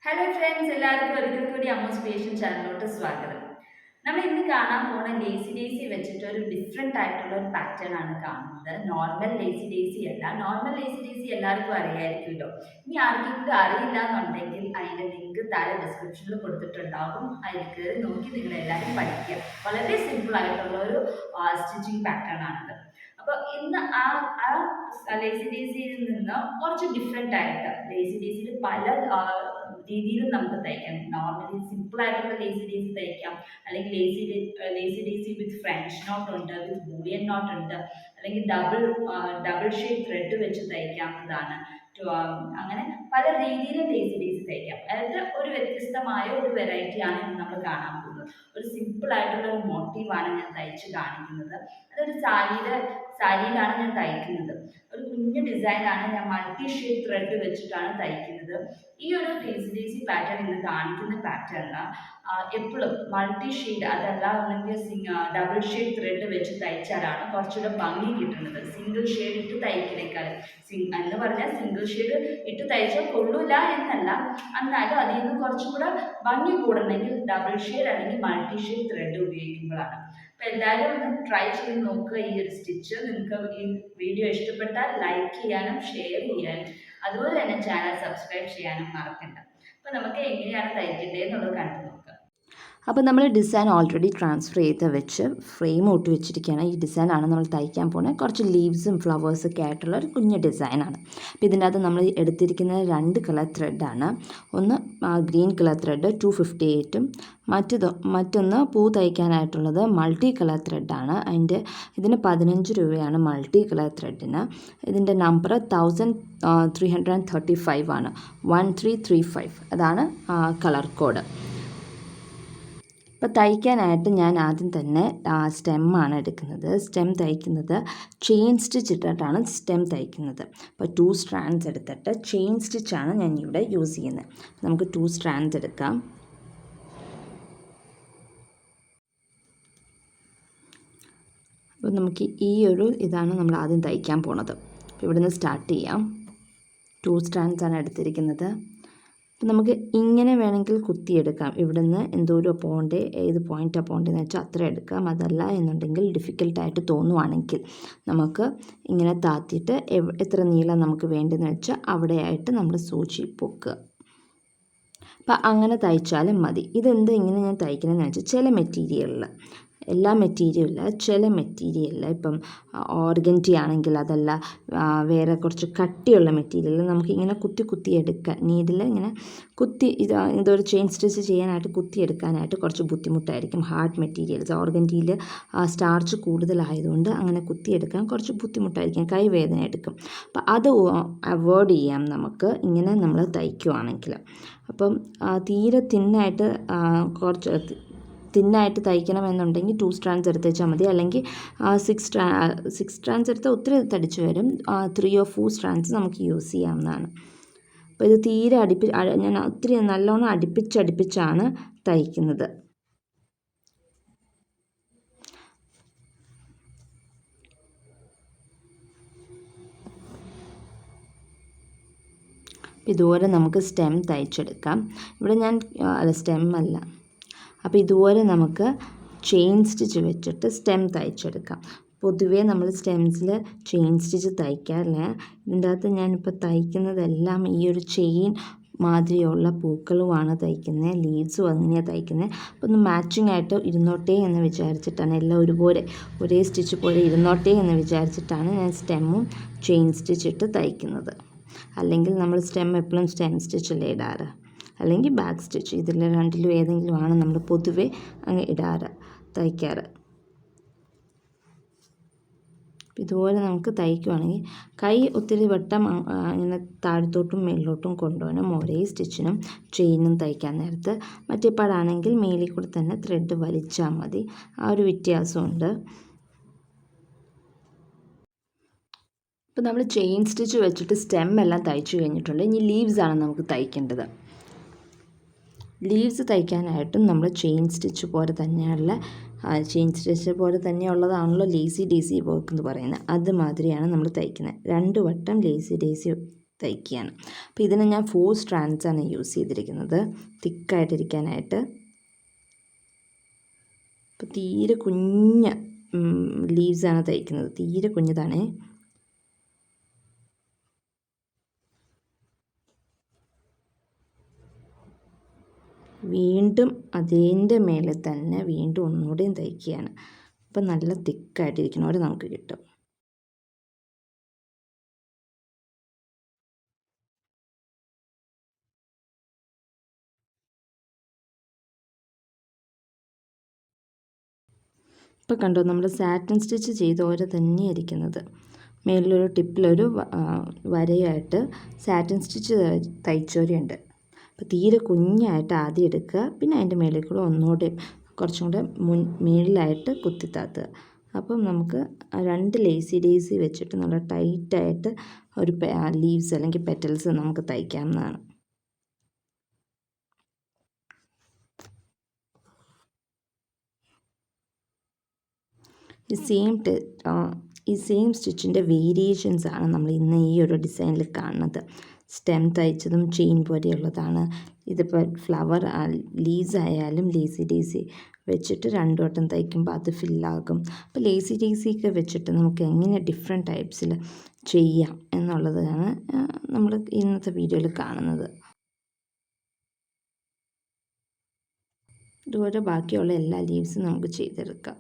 Hello friends, എല്ലാവർക്കും ഒരിക്കൽ കൂടി അമ്മൂസ് പേഷ്യൻ ചാനലിലോട്ട് സ്വാഗതം. നമ്മൾ ഇന്ന് കാണാൻ പോകുന്ന ലേസി ഡേസി വെച്ചിട്ട് ഒരു ഡിഫറെൻ്റ് ആയിട്ടുള്ള ഒരു പാറ്റേൺ ആണ് കാണുന്നത്. നോർമൽ ലേസി ഡേസി അല്ല. നോർമൽ ലേസി ഡേസി എല്ലാവർക്കും അറിയായിരിക്കുമല്ലോ. ഇനി ആർക്കെങ്കിലും അറിയില്ല എന്നുണ്ടെങ്കിൽ അതിൻ്റെ ലിങ്ക് താഴെ ഡിസ്ക്രിപ്ഷനിൽ കൊടുത്തിട്ടുണ്ടാകും. അതിൽ കയറി നോക്കി നിങ്ങൾ എല്ലാവരും പഠിക്കുക. വളരെ സിമ്പിൾ ആയിട്ടുള്ള ഒരു സ്റ്റിച്ചിങ് പാറ്റേൺ ആണിത്. അപ്പോൾ ഇന്ന് ആ ലേസി ഡേസിയിൽ നിന്ന് കുറച്ച് ഡിഫറെൻ്റ് ആയിട്ട് ലേസി ഡേസിയിൽ പല രീതിയിലും നമുക്ക് തയ്ക്കാം. നോർമലി സിമ്പിൾ ആയിട്ടുള്ള ലേസി ഡേസി തയ്ക്കാം, അല്ലെങ്കിൽ lazy daisy with French not ഉണ്ട്, വിത്ത് ബൂളിയൻ നോട്ട് ഉണ്ട്, അല്ലെങ്കിൽ ഡബിൾ ഷെയ്ഡ് ത്രെഡ് വെച്ച് തയ്ക്കാവുന്നതാണ്. അങ്ങനെ പല രീതിയിലും ലേസി ഡേസി തയ്ക്കാം. അതായത് ഒരു വ്യത്യസ്തമായ ഒരു വെറൈറ്റിയാണ് ഇന്ന് നമ്മൾ കാണാൻ പോകുന്നത്. ഒരു സിമ്പിൾ ആയിട്ടുള്ള ഒരു മോട്ടീവാണ് ഞാൻ തയ്ച്ച് കാണിക്കുന്നത്. അതൊരു സാരിയിലാണ് ഞാൻ തയ്ക്കുന്നത്. ഒരു കുഞ്ഞു ഡിസൈനാണ്. ഞാൻ മൾട്ടി ഷെയ്ഡ് ത്രെഡ് വെച്ചിട്ടാണ് തയ്ക്കുന്നത്. ഈ ഒരു ലേസി ഡേസി പാറ്റേൺ ഇന്ന് കാണിക്കുന്ന പാറ്റേണിന് എപ്പോഴും മൾട്ടി ഷെയ്ഡ് അതല്ല അല്ലെങ്കിൽ ഡബിൾ ഷെയ്ഡ് ത്രെഡ് വെച്ച് തയ്ച്ചാലാണ് കുറച്ചുകൂടെ ഭംഗി കിട്ടുന്നത്. സിംഗിൾ ഷെയ്ഡ് ഇട്ട് തയ്ക്കുന്നേക്കാളും എന്ന് പറഞ്ഞാൽ സിംഗിൾ ഷെയ്ഡ് ഇട്ട് തയ്ച്ചാൽ കൊള്ളൂല എന്നല്ല, എന്നാലും അതിൽ നിന്ന് കുറച്ചും കൂടെ ഭംഗി കൂടണമെങ്കിൽ ഡബിൾ ഷെയ്ഡ് അല്ലെങ്കിൽ മൾട്ടി ഷെയ്ഡ് ത്രെഡ് ഉപയോഗിക്കുമ്പോഴാണ്. അപ്പോൾ എല്ലാവരും ഒന്ന് ട്രൈ ചെയ്ത് നോക്കുക ഈ ഒരു സ്റ്റിച്ച്. നിങ്ങൾക്ക് ഈ വീഡിയോ ഇഷ്ടപ്പെട്ടാൽ ലൈക്ക് ചെയ്യാനും ഷെയർ ചെയ്യാനും അതുപോലെ തന്നെ ചാനൽ സബ്സ്ക്രൈബ് ചെയ്യാനും മറക്കണ്ട. അപ്പോൾ നമുക്ക് എങ്ങനെയാണ് തയ്ക്കേണ്ടത് എന്നുള്ളത് കണ്ടു നോക്കാം. അപ്പോൾ നമ്മൾ ഡിസൈൻ ഓൾറെഡി ട്രാൻസ്ഫർ ചെയ്ത് വെച്ച് ഫ്രെയിം ഒട്ടി വെച്ചിരിക്കുകയാണ്. ഈ ഡിസൈനാണ് നമ്മൾ തയ്ക്കാൻ പോകുന്നത്. കുറച്ച് ലീവ്സും ഫ്ലവേഴ്സൊക്കെ ആയിട്ടുള്ള ഒരു കുഞ്ഞ് ഡിസൈനാണ്. അപ്പോൾ ഇതിൻ്റെ അകത്ത് നമ്മൾ എടുത്തിരിക്കുന്നത് 2 കളർ ത്രെഡാണ്. ഒന്ന് ഗ്രീൻ കളർ ത്രെഡ് 258ഉം മറ്റൊന്ന് പൂ തയ്ക്കാനായിട്ടുള്ളത് മൾട്ടി കളർ ത്രെഡാണ്. ഇതിന് 15 രൂപയാണ് മൾട്ടി കളർ ത്രെഡിന്. ഇതിൻ്റെ നമ്പർ 1335 ആണ്. 1335 അതാണ് കളർ കോഡ്. ഇപ്പോൾ തയ്ക്കാനായിട്ട് ഞാൻ ആദ്യം തന്നെ സ്റ്റെമ്മാണ് എടുക്കുന്നത്. സ്റ്റെം തയ്ക്കുന്നത് ചെയിൻ സ്റ്റിച്ച് ഇട്ടിട്ടാണ് സ്റ്റെം തയ്ക്കുന്നത്. അപ്പോൾ 2 സ്ട്രാൻഡ്സ് എടുത്തിട്ട് ചെയിൻ സ്റ്റിച്ചാണ് ഞാൻ ഇവിടെ യൂസ് ചെയ്യുന്നത്. നമുക്ക് 2 സ്ട്രാൻഡ്സ് എടുക്കാം. അപ്പോൾ നമുക്ക് ഈ ഒരു ഇതാണ് നമ്മൾ ആദ്യം തയ്ക്കാൻ പോണത്. അപ്പോൾ ഇവിടുന്ന് സ്റ്റാർട്ട് ചെയ്യാം. 2 സ്ട്രാൻഡ്സാണ് എടുത്തിരിക്കുന്നത്. അപ്പോൾ നമുക്ക് ഇങ്ങനെ വേണമെങ്കിൽ കുത്തിയെടുക്കാം. ഇവിടുന്ന് എന്തോരം പോണ്ടേ, ഏത് പോയിൻ്റാണ് പോണ്ടേന്ന് വെച്ചാൽ അത്ര എടുക്കാം. അതല്ല എന്നുണ്ടെങ്കിൽ ഡിഫിക്കൽട്ടായിട്ട് തോന്നുവാണെങ്കിൽ നമുക്ക് ഇങ്ങനെ താത്തിയിട്ട് എത്ര നീളം നമുക്ക് വേണ്ടതെന്ന് വെച്ചാൽ അവിടെയായിട്ട് നമ്മൾ സൂചി പൊക്കുക. അപ്പം അങ്ങനെ തയ്ച്ചാലും മതി. ഇതെന്ത് ഇങ്ങനെ ഞാൻ തയ്ക്കണമെന്ന് വെച്ചാൽ ചില മെറ്റീരിയലിൽ, എല്ലാ മെറ്റീരിയലില്ല, ചില മെറ്റീരിയലിൽ ഇപ്പം ഓർഗൻറ്റി ആണെങ്കിൽ അതല്ല വേറെ കുറച്ച് കട്ടിയുള്ള മെറ്റീരിയൽ നമുക്കിങ്ങനെ കുത്തി എടുക്കാൻ നീഡിൽ ഇങ്ങനെ ഇതൊരു ചെയിൻ സ്റ്റിച്ച് ചെയ്യാനായിട്ട് കുത്തിയെടുക്കാനായിട്ട് കുറച്ച് ബുദ്ധിമുട്ടായിരിക്കും. ഹാർഡ് മെറ്റീരിയൽസ് ഓർഗൻറ്റിയിൽ സ്റ്റാർച്ച് കൂടുതലായതുകൊണ്ട് അങ്ങനെ കുത്തിയെടുക്കാൻ കുറച്ച് ബുദ്ധിമുട്ടായിരിക്കും, കൈവേദന എടുക്കും. അപ്പം അത് അവോയ്ഡ് ചെയ്യാം നമുക്ക് ഇങ്ങനെ നമ്മൾ തയ്ക്കുവാണെങ്കിൽ. അപ്പം തീരെ തിന്നായിട്ട് തയ്ക്കണമെന്നുണ്ടെങ്കിൽ 2 സ്ട്രാൻഡ്സ് എടുത്ത് വെച്ചാൽ മതി. അല്ലെങ്കിൽ 6 സ്ട്രാൻഡ്സ് എടുത്താൽ ഒത്തിരി തടിച്ചു വരും. 3 or 4 സ്ട്രാൻഡ്സ് നമുക്ക് യൂസ് ചെയ്യാവുന്നതാണ്. അപ്പോൾ ഇത് തീരെ ഞാൻ ഒത്തിരി നല്ലോണം അടുപ്പിച്ചാണ് തയ്ക്കുന്നത്. ഇതുപോലെ നമുക്ക് സ്റ്റെം തയ്ച്ചെടുക്കാം. ഇവിടെ ഞാൻ സ്റ്റെം അല്ല, അപ്പോൾ ഇതുപോലെ നമുക്ക് ചെയിൻ സ്റ്റിച്ച് വെച്ചിട്ട് സ്റ്റെം തയ്ച്ചെടുക്കാം. പൊതുവേ നമ്മൾ സ്റ്റെംസിൽ ചെയിൻ സ്റ്റിച്ച് തയ്ക്കാറില്ല. ഇതിൻ്റെ അകത്ത് ഞാനിപ്പോൾ തയ്ക്കുന്നതെല്ലാം ഈ ഒരു ചെയിൻ മാതിരിയുള്ള പൂക്കളുമാണ് തയ്ക്കുന്നത്, ലീവ്സും അങ്ങനെയാണ് തയ്ക്കുന്നത്. അപ്പോൾ ഒന്ന് മാച്ചിങ് ആയിട്ട് ഇരുന്നോട്ടെ എന്ന് വിചാരിച്ചിട്ടാണ്, എല്ലാം ഒരേ സ്റ്റിച്ച് പോലെ ഇരുന്നോട്ടെ എന്ന് വിചാരിച്ചിട്ടാണ് ഞാൻ സ്റ്റെമ്മും ചെയിൻ സ്റ്റിച്ച് ഇട്ട് തയ്ക്കുന്നത്. അല്ലെങ്കിൽ നമ്മൾ സ്റ്റെം എപ്പോഴും സ്റ്റെം സ്റ്റിച്ചല്ലേ ഇടാറ്, അല്ലെങ്കിൽ ബാക്ക് സ്റ്റിച്ച്. ഇതിൽ രണ്ടിലും ഏതെങ്കിലുമാണ് നമ്മൾ പൊതുവെ അങ്ങ് തയ്ക്കാറ്. ഇതുപോലെ നമുക്ക് തയ്ക്കുവാണെങ്കിൽ കൈ ഒത്തിരി വട്ടം ഇങ്ങനെ താഴത്തോട്ടും മേളിലോട്ടും കൊണ്ടുപോകണം ഒരേ സ്റ്റിച്ചിനും ചെയിനും തയ്ക്കാൻ നേരത്ത്. മറ്റേ പാടാണെങ്കിൽ മേലിൽ കൂടെ തന്നെ ത്രെഡ് വലിച്ചാൽ മതി. ആ ഒരു വ്യത്യാസമുണ്ട്. ഇപ്പോൾ നമ്മൾ ചെയിൻ സ്റ്റിച്ച് വെച്ചിട്ട് സ്റ്റെം എല്ലാം തയ്ച്ചു കഴിഞ്ഞിട്ടുണ്ട്. ഇനി ലീവ്സാണ് നമുക്ക് തയ്ക്കേണ്ടത്. ലീവ്സ് തയ്ക്കാനായിട്ടും നമ്മൾ ചെയിൻ സ്റ്റിച്ച് പോലെ തന്നെയുള്ളതാണല്ലോ ലേസി ഡേസി വർക്ക് എന്ന് പറയുന്നത്. അതുമാതിരിയാണ് നമ്മൾ തയ്ക്കുന്നത്. 2 വട്ടം ലേസി ഡേസി തയ്ക്കുകയാണ്. അപ്പോൾ ഇതിന് ഞാൻ 4 സ്ട്രാൻഡ്സാണ് യൂസ് ചെയ്തിരിക്കുന്നത് തിക്കായിട്ടിരിക്കാനായിട്ട്. അപ്പോൾ തീരെ കുഞ്ഞ ലീവ്സാണ് തയ്ക്കുന്നത്, തീരെ കുഞ്ഞതാണേ. വീണ്ടും അതിൻ്റെ മേലെ തന്നെ വീണ്ടും ഒന്നുകൂടെയും തയ്ക്കുകയാണ്. അപ്പം നല്ല തിക്കായിട്ടിരിക്കുന്നവരെ നമുക്ക് കിട്ടും. ഇപ്പോൾ കണ്ടോ, നമ്മൾ സാറ്റിൻ സ്റ്റിച്ച് ചെയ്ത പോലെ തന്നെയാണ് ഇരിക്കുന്നത്. മേളിലൊരു ടിപ്പിലൊരു വരയായിട്ട് സാറ്റിൻ സ്റ്റിച്ച് തയ്ച്ചോരെയുണ്ട്. അപ്പോൾ തീരെ കുഞ്ഞായിട്ട് ആദ്യം എടുക്കുക, പിന്നെ അതിൻ്റെ മേളിൽ കൂടെ ഒന്നുകൂടെ കുറച്ചും കൂടെ മേളിലായിട്ട് കുത്തിത്താത്തുക. അപ്പം നമുക്ക് 2 ലേസി ഡേസി വെച്ചിട്ട് നല്ല ടൈറ്റായിട്ട് ഒരു ലീവ്സ് അല്ലെങ്കിൽ പെറ്റൽസ് നമുക്ക് തയ്ക്കാവുന്നതാണ്. ഈ സെയിം സ്റ്റിച്ചിൻ്റെ വേരിയേഷൻസാണ് നമ്മൾ ഇന്ന് ഈ ഒരു ഡിസൈനിൽ കാണുന്നത്. സ്റ്റെം തയ്ച്ചതും ചെയിൻ പോലെയുള്ളതാണ്. ഇതിപ്പോൾ ഫ്ലവർ ലീവ്സ് ആയാലും ലേസി ഡേസി വെച്ചിട്ട് 2 വട്ടം തയ്ക്കുമ്പോൾ അത് ഫില്ലാകും. അപ്പോൾ ലേസി ഡേസിയൊക്കെ വെച്ചിട്ട് നമുക്ക് എങ്ങനെ ഡിഫറെൻറ്റ് ടൈപ്സിൽ ചെയ്യാം എന്നുള്ളതാണ് നമ്മൾ ഇന്നത്തെ വീഡിയോയിൽ കാണുന്നത്. ഇതുപോലെ ബാക്കിയുള്ള എല്ലാ ലീവ്സും നമുക്ക് ചെയ്തെടുക്കാം.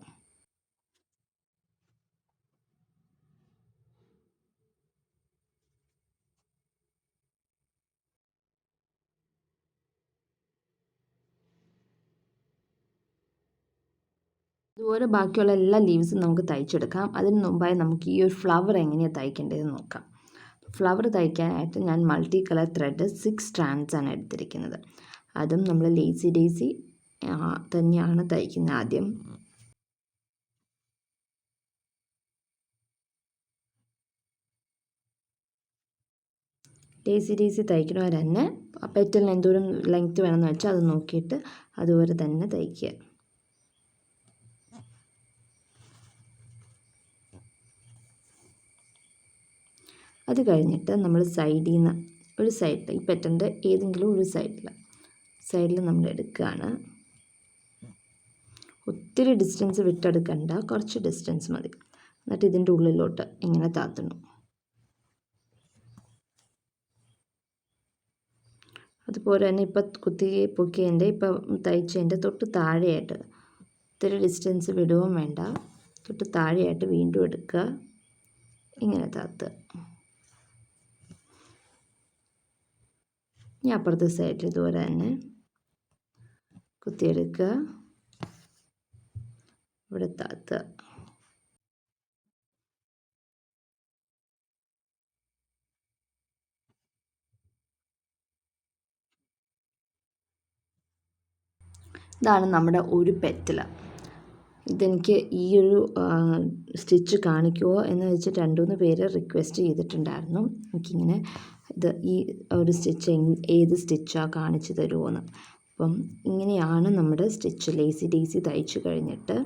ഇതുപോലെ ബാക്കിയുള്ള എല്ലാ ലീവ്സും നമുക്ക് തയ്ച്ചെടുക്കാം. അതിന് മുമ്പായി നമുക്ക് ഈ ഒരു ഫ്ലവർ എങ്ങനെയാണ് തയ്ക്കേണ്ടതെന്ന് നോക്കാം. ഫ്ലവർ തയ്ക്കാനായിട്ട് ഞാൻ മൾട്ടി കളർ ത്രെഡ് 6 സ്ട്രാൻഡ്സാണ് എടുത്തിരിക്കുന്നത്. അതും നമ്മൾ ലേസി ഡേസി തന്നെയാണ് തയ്ക്കുന്നത്. ആദ്യം ലേസി ഡേസി തയ്ക്കണവർ തന്നെ പെറ്റലിന് എന്തോരം ലെങ്ത്ത് വേണമെന്ന് വെച്ചാൽ അത് നോക്കിയിട്ട് അതുപോലെ തന്നെ തയ്ക്കുക. അത് കഴിഞ്ഞിട്ട് നമ്മൾ സൈഡിൽ നിന്ന് ഒരു സൈഡിൽ ഈ പെറ്റലിൻ്റെ ഏതെങ്കിലും ഒരു സൈഡിൽ നമ്മൾ എടുക്കുകയാണ്. ഒത്തിരി ഡിസ്റ്റൻസ് വിട്ടെടുക്കണ്ട, കുറച്ച് ഡിസ്റ്റൻസ് മതി. എന്നിട്ട് ഇതിൻ്റെ ഉള്ളിലോട്ട് ഇങ്ങനെ താത്തണം. അതുപോലെ തന്നെ ഇപ്പം കുത്തി പൊക്കിയതിൻ്റെ ഇപ്പം തയ്ച്ചതിൻ്റെ തൊട്ട് താഴെയായിട്ട് ഒത്തിരി ഡിസ്റ്റൻസ് വിടുകയും വേണ്ട, തൊട്ട് താഴെയായിട്ട് വീണ്ടും എടുക്കുക, ഇങ്ങനെ താത്തുക. ഇനി അപ്പുറത്തെ സൈഡിൽ ഇതുപോലെ തന്നെ കുത്തിയെടുക്കുക, ഇവിടെ താത്തുക. ഇതാണ് നമ്മുടെ ഒരു പെറ്റൽ. ഇതെനിക്ക് ഈ ഒരു സ്റ്റിച്ച് കാണിക്കുമോ എന്ന് വെച്ചിട്ട് 2-3 പേര് റിക്വസ്റ്റ് ചെയ്തിട്ടുണ്ടായിരുന്നു. എനിക്കിങ്ങനെ ഈ ഒരു സ്റ്റിച്ച് ഏത് സ്റ്റിച്ചാണ് കാണിച്ചു തരുമോയെന്ന്. അപ്പം ഇങ്ങനെയാണ് നമ്മുടെ സ്റ്റിച്ച്. ലേസി ഡേസി തയ്ച്ചു കഴിഞ്ഞിട്ട്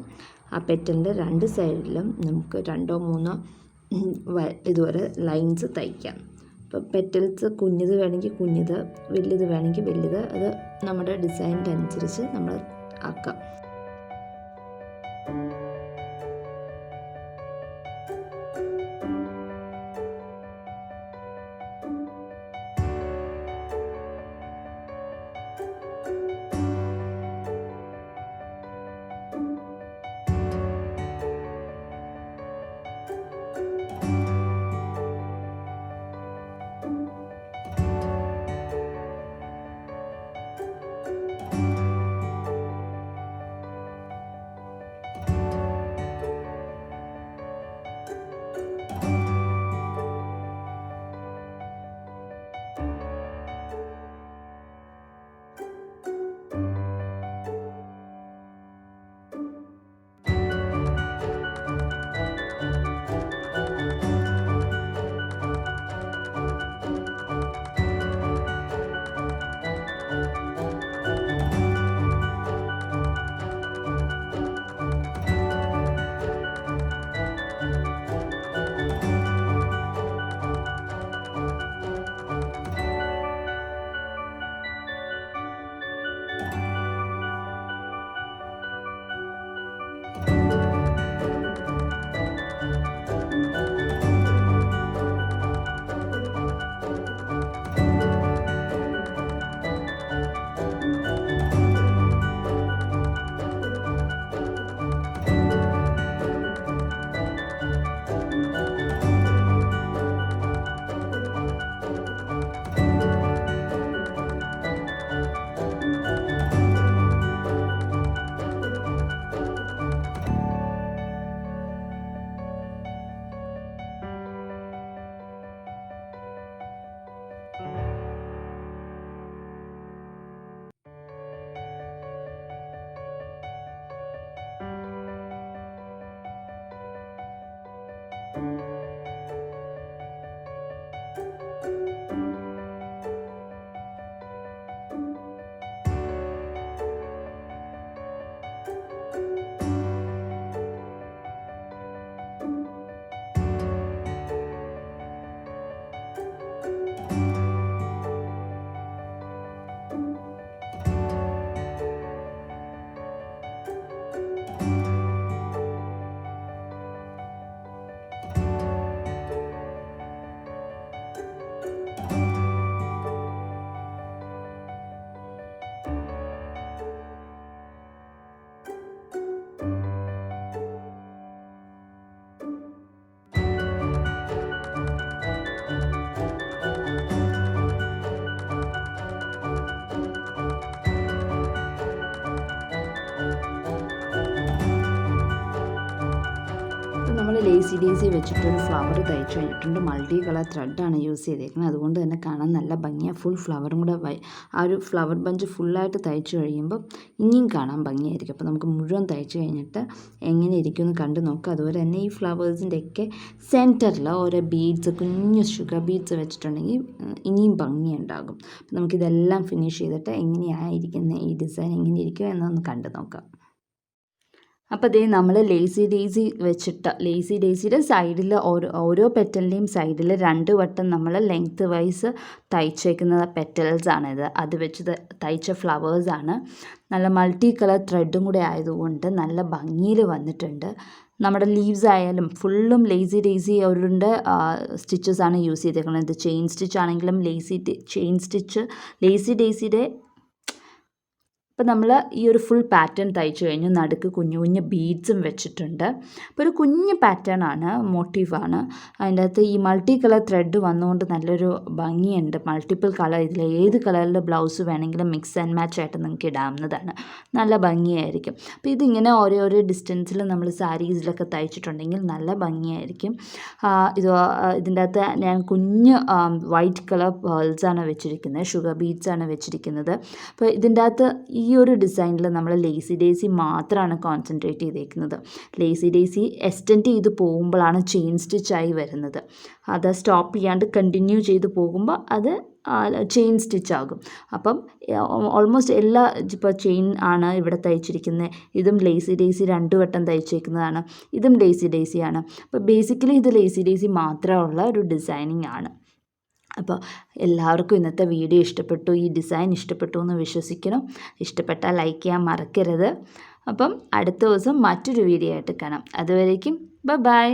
ആ പെറ്റലിൻ്റെ 2 സൈഡിലും നമുക്ക് 2-3 ഇതുവരെ ലൈൻസ് തയ്ക്കാം. അപ്പം പെറ്റൽസ് കുഞ്ഞത് വേണമെങ്കിൽ കുഞ്ഞത്, വലുത് വേണമെങ്കിൽ വലുത്, അത് നമ്മുടെ ഡിസൈനിൻ്റെ അനുസരിച്ച് നമ്മൾ ആക്കാം. ലേസി ഡേസി വെച്ചിട്ടൊരു ഫ്ലവർ തയ്ച്ച് കഴിഞ്ഞിട്ടുണ്ട്. മൾട്ടി കളർ ത്രെഡാണ് യൂസ് ചെയ്തേക്കുന്നത്. അതുകൊണ്ട് തന്നെ കാണാൻ നല്ല ഭംഗിയാണ്. ഫുൾ ഫ്ലവറും കൂടെ ആ ഒരു ഫ്ലവർ ബഞ്ച് ഫുള്ളായിട്ട് തയ്ച്ച് കഴിയുമ്പോൾ ഇനിയും കാണാൻ ഭംഗിയായിരിക്കും. അപ്പോൾ നമുക്ക് മുഴുവൻ തയ്ച്ച് കഴിഞ്ഞിട്ട് എങ്ങനെ ഇരിക്കുമെന്ന് കണ്ടു നോക്കുക. അതുപോലെ തന്നെ ഈ ഫ്ലവേഴ്സിൻ്റെയൊക്കെ സെൻറ്ററിൽ ഓരോ ബീഡ്സ്, കുഞ്ഞു ഷുഗർ ബീഡ്സ് വെച്ചിട്ടുണ്ടെങ്കിൽ ഇനിയും ഭംഗിയുണ്ടാകും. അപ്പോൾ നമുക്കിതെല്ലാം ഫിനിഷ് ചെയ്തിട്ട് എങ്ങനെയായിരിക്കുന്നത് ഈ ഡിസൈൻ എങ്ങനെ ഇരിക്കും എന്നൊന്ന് കണ്ടു നോക്കാം. അപ്പോൾ ദേ നമ്മൾ ലേസി ഡേസി വെച്ചിട്ട് ലേസി ഡേസിയുടെ സൈഡിൽ ഓരോ പെറ്റലിൻ്റെയും സൈഡിൽ 2 വട്ടം നമ്മൾ ലെങ്ത്ത് വൈസ് തയ്ച്ചേക്കുന്ന പെറ്റൽസാണിത്. അത് വെച്ച് തയ്ച്ച ഫ്ലവേഴ്സാണ്. നല്ല മൾട്ടി കളർ ത്രെഡും കൂടെ ആയതുകൊണ്ട് നല്ല ഭംഗിയിൽ വന്നിട്ടുണ്ട്. നമ്മുടെ ലീവ്സ് ആയാലും ഫുള്ളും ലേസി ഡേസി അവരുടെ സ്റ്റിച്ചസാണ് യൂസ് ചെയ്തേക്കുന്നത്. ഇത് ചെയിൻ സ്റ്റിച്ച് ആണെങ്കിലും ലേസി ഡേസിയുടെ അപ്പോൾ നമ്മൾ ഈ ഒരു ഫുൾ പാറ്റേൺ തയ്ച്ചു കഴിഞ്ഞു. നടുക്ക് കുഞ്ഞു കുഞ്ഞു ബീഡ്സും വെച്ചിട്ടുണ്ട്. അപ്പോൾ ഒരു കുഞ്ഞ് പാറ്റേൺ ആണ്, മോട്ടീവാണ്. അതിൻ്റെ അകത്ത് ഈ മൾട്ടി കളർ ത്രെഡ് വന്നുകൊണ്ട് നല്ലൊരു ഭംഗിയുണ്ട്. മൾട്ടിപ്പിൾ കളർ, ഇതിൽ ഏത് കളറിലെ ബ്ലൗസ് വേണമെങ്കിലും മിക്സ് ആൻഡ് മാച്ച് ആയിട്ട് നിങ്ങൾക്ക് ഇടാവുന്നതാണ്. നല്ല ഭംഗിയായിരിക്കും. അപ്പോൾ ഇതിങ്ങനെ ഓരോ ഡിസ്റ്റൻസിൽ നമ്മൾ സാരീസിലൊക്കെ തയ്ച്ചിട്ടുണ്ടെങ്കിൽ നല്ല ഭംഗിയായിരിക്കും. ഇതിൻ്റെ അകത്ത് ഞാൻ കുഞ്ഞ് വൈറ്റ് കളർ പേൾസാണ് വെച്ചിരിക്കുന്നത്, ഷുഗർ ബീഡ്സാണ് വെച്ചിരിക്കുന്നത്. അപ്പോൾ ഇതിൻ്റെ അകത്ത് ഈ ഒരു ഡിസൈനിൽ നമ്മൾ ലേസി ഡേസി മാത്രമാണ് കോൺസെൻട്രേറ്റ് ചെയ്തേക്കുന്നത്. ലേസി ഡേസി എക്സ്റ്റെൻഡ് ചെയ്ത് പോകുമ്പോഴാണ് ചെയിൻ സ്റ്റിച്ചായി വരുന്നത്. അത് സ്റ്റോപ്പ് ചെയ്യാണ്ട് കണ്ടിന്യൂ ചെയ്ത് പോകുമ്പോൾ അത് ചെയിൻ സ്റ്റിച്ചാകും. അപ്പം ഓൾമോസ്റ്റ് എല്ലാ ഇപ്പോൾ ചെയിൻ ആണ് ഇവിടെ തയ്ച്ചിരിക്കുന്നത്. ഇതും ലേസി ഡേസി 2 വട്ടം തയ്ച്ചേക്കുന്നതാണ്. ഇതും ലേസി ഡേസിയാണ്. അപ്പോൾ ബേസിക്കലി ഇത് ലേസി ഡേസി മാത്രമുള്ള ഒരു ഡിസൈനിങ് ആണ്. അപ്പോൾ എല്ലാവർക്കും ഇന്നത്തെ വീഡിയോ ഇഷ്ടപ്പെട്ടു, ഈ ഡിസൈൻ ഇഷ്ടപ്പെട്ടു എന്ന് വിശ്വസിക്കണം. ഇഷ്ടപ്പെട്ടാൽ ലൈക്ക് ചെയ്യാൻ മറക്കരുത്. അപ്പം അടുത്ത ദിവസം മറ്റൊരു വീഡിയോ ആയിട്ട് കാണാം. അതുവരേക്കും ബൈ.